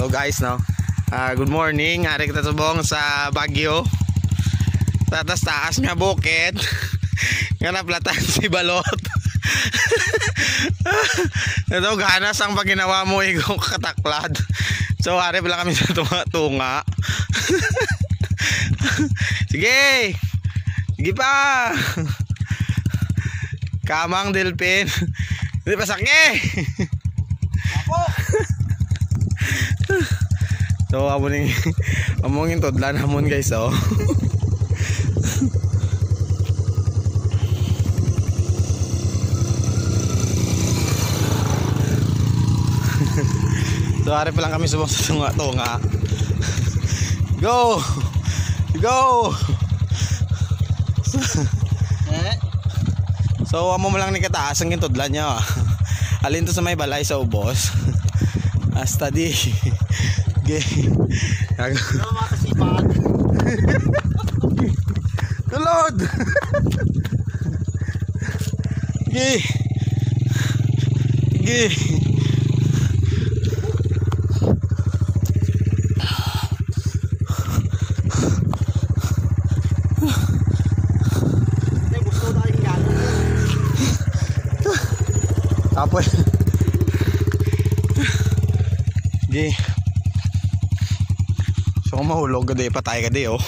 So guys, no, good morning. Ari kita subong sa Baguio. Taas nga bukid. Nga naplatan si balot. Ito ganas ang paginawa mo igong kataklad. So ari pala kami sa tunga. Sige. Sige pa. Kamang Delpin. Hindi pa sakye. So among tudlan hamon guys, oh. So ari pa lang kami subong sa tunga. Go. Go. So amo mo lang ni kataas ang tudlan niya. Alin to sa may balay sa ubos. Hasta di. Tulod. Gi. Apoy. Gi. So kung mahulog ka di, patay ka di, oh.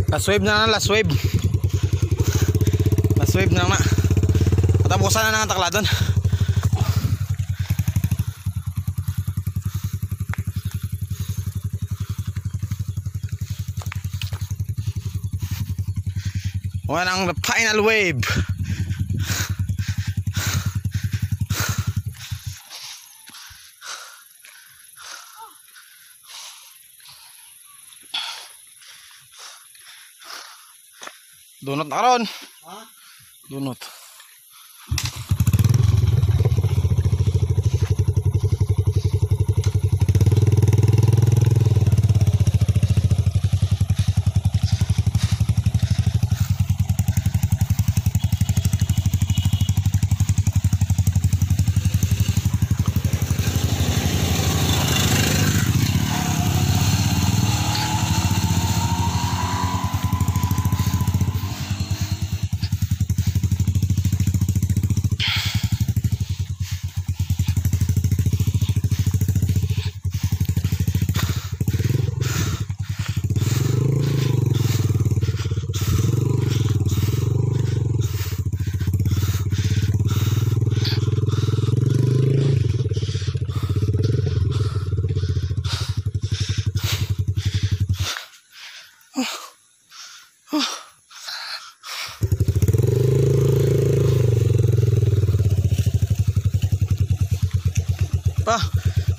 Last wave na lang, last wave. Last wave na lang na. Patapusan na ng takladon. Walang final wave. Dunot na karon. Ha? Dunot.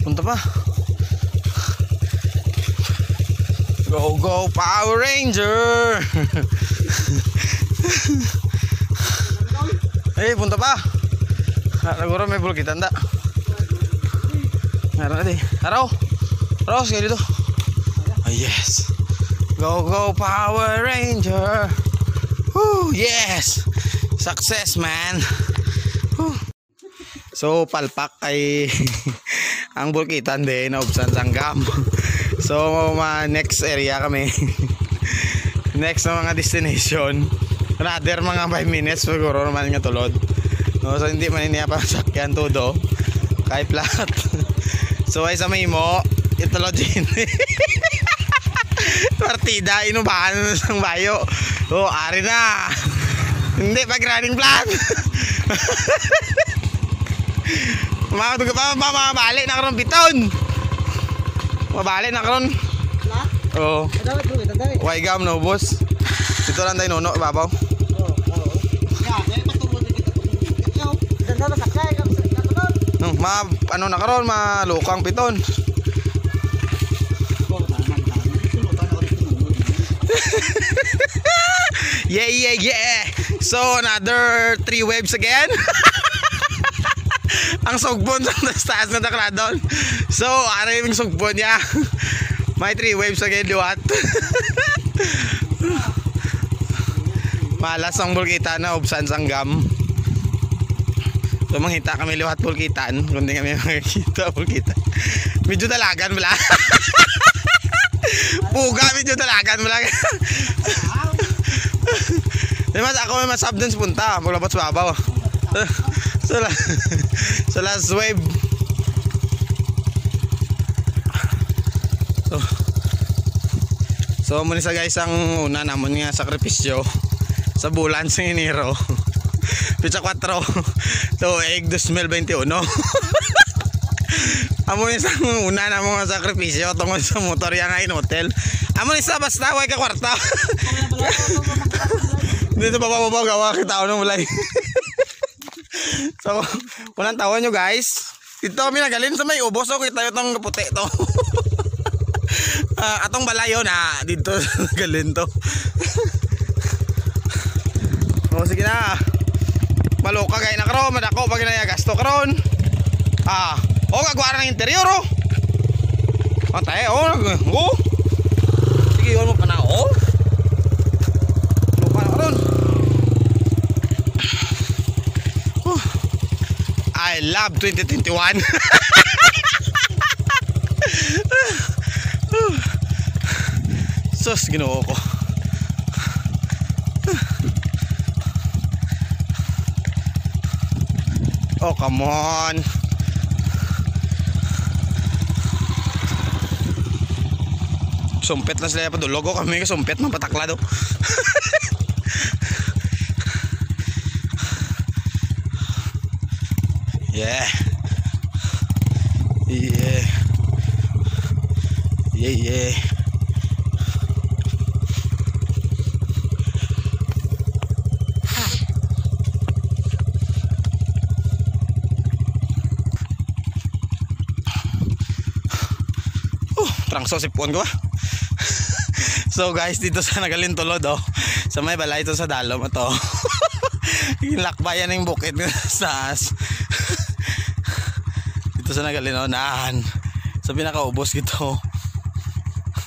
Punta pa. Go Power Ranger. Punta pa. Naguro may bulkit anda. Meron na di. Araw. Sige dito. Yes. Go Power Ranger. Yes. Success, man. So palpak kay ang bulkitan din na Ubsan Sangam. So next area kami. Next na mga destination. Another mga 5 minutes siguro naman nga tulod. No, so hindi man niya pa sakyan todo. Kay flat. So ay sa Mimo, itulod din. Partida inubahan ng bayo. Oh, ari na. Hindi pag running plan. Makatugod pa mabalik na karon biton. Mabalik na karon. Oo. Why gam no boss? Dito lang tayo nuno ibabaw. Oo. Ano na karon malukang piton. Yeah. So another 3 waves again. Ang sugbon sa taas na takladon. So ano yung sugbon niya? May 3 waves again liwat. Malas ang bulkitan na Ubsan Sangam. So manghita kami liwat bulkitan. Kundi kami makikita bulkitan. Medyo dalagan wala. Puga medyo dalagan wala. Dimas ako may masabdens punta. Maglabot sa babaw. So last wave. So muna sa guys ang una namon nga sakripisyo sa bulan sa Enero. Pizza 4 tuig 2021. Amo ni sa una namon nga sakripisyo tungod sa motor yang ngayon hotel. Amo ni sa basta way ka kwarta. Dito baba gawa kita nung mulay. So, unang taon nyo guys. Dito kami nagalin sa may ubos. So, kita yung puti to. Atong balayo na. Dito nagalin to. O, sige na. Maluka gaya na karon. Madako pag gasto karon. O, kagwara ng interior o. O, tayo o. Sige, yun mo pa na o. Lupa na karon. I love 2021. Sus, ginoo ko. Oh, come on. Sumpet na sila pa dulog ko kami sumpet man patakla do. Yeah. Trangso sipon ko. So guys, dito sa Nagalintulod sa may balay ito sa Dalom ito. Lakbayan ng bukid sa as. Dito sa Nagalinonan sa pinakaubos gito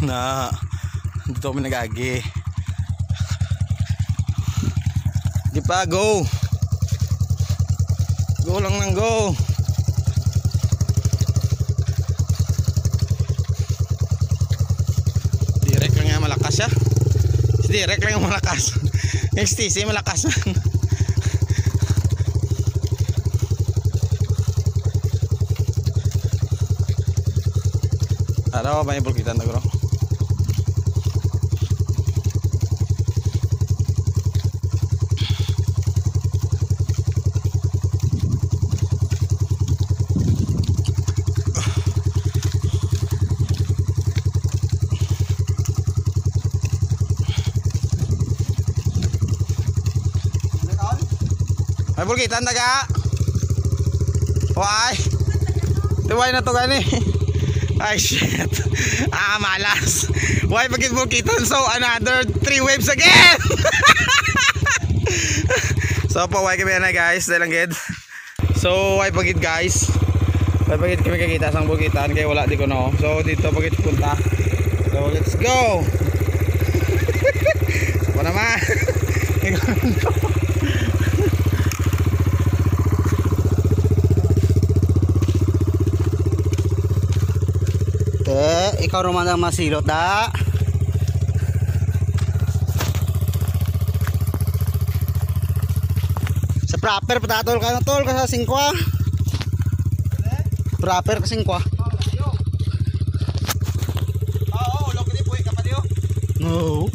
na dito kami nagagi. Di pa, go lang ng go. Direct lang nga malakas siya. Direct lang yung malakas. XTC malakas. Araw ba yung bulkitan na bro? May bulkitan daga. Why? Tuway na to gani. Ay shit. Malas. Why pagit bulkitan? So another 3 waves again. So po why kami na guys, dalang gid. So why pagit guys? Why pagit kami kakita sang bulkitan kay wala di ko no. So dito pagit punta. So let's go. Ako naman. Ikaw naman ang masilot da. Sa proper patatol ka na tol kasi 5. Proper kasi 5. Oo, ulo ko di po kapatid. No.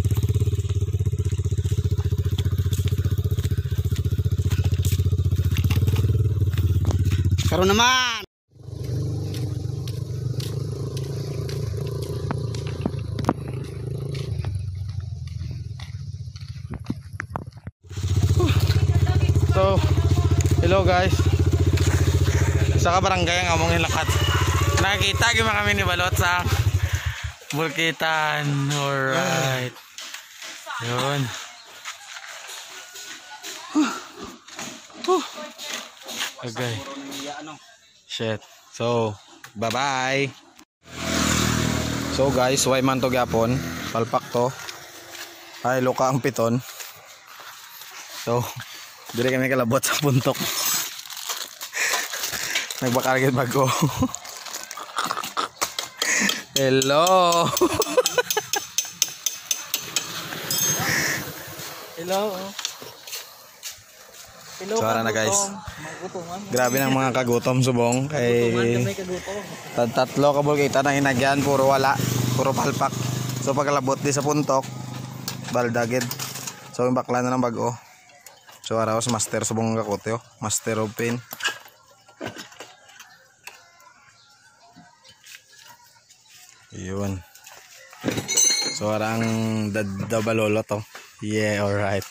Karon naman. So, hello guys. Sa kabarangay ang among hilakat. Nakita gyud kami ni balot sa Bulkitan. Alright. Yun. Okay. Shit. So, bye-bye. So guys, way man to gyapon. Palpak to. Ay, luka ang piton. So, dili kami kalabot sa puntok. Nagbakaragit bago. Hello. Hello. Hello. So, na guys. Grabe ng mga kagutom subong kay tatlo ka Bulkitan na inagyan, puro wala, puro palpak. So pagkalabot di sa puntok, baldagid. So yung bakla na ng bago. So araw sa master subong kakote, master of pain. Yun. So arang dabalolo to. Yeah, alright.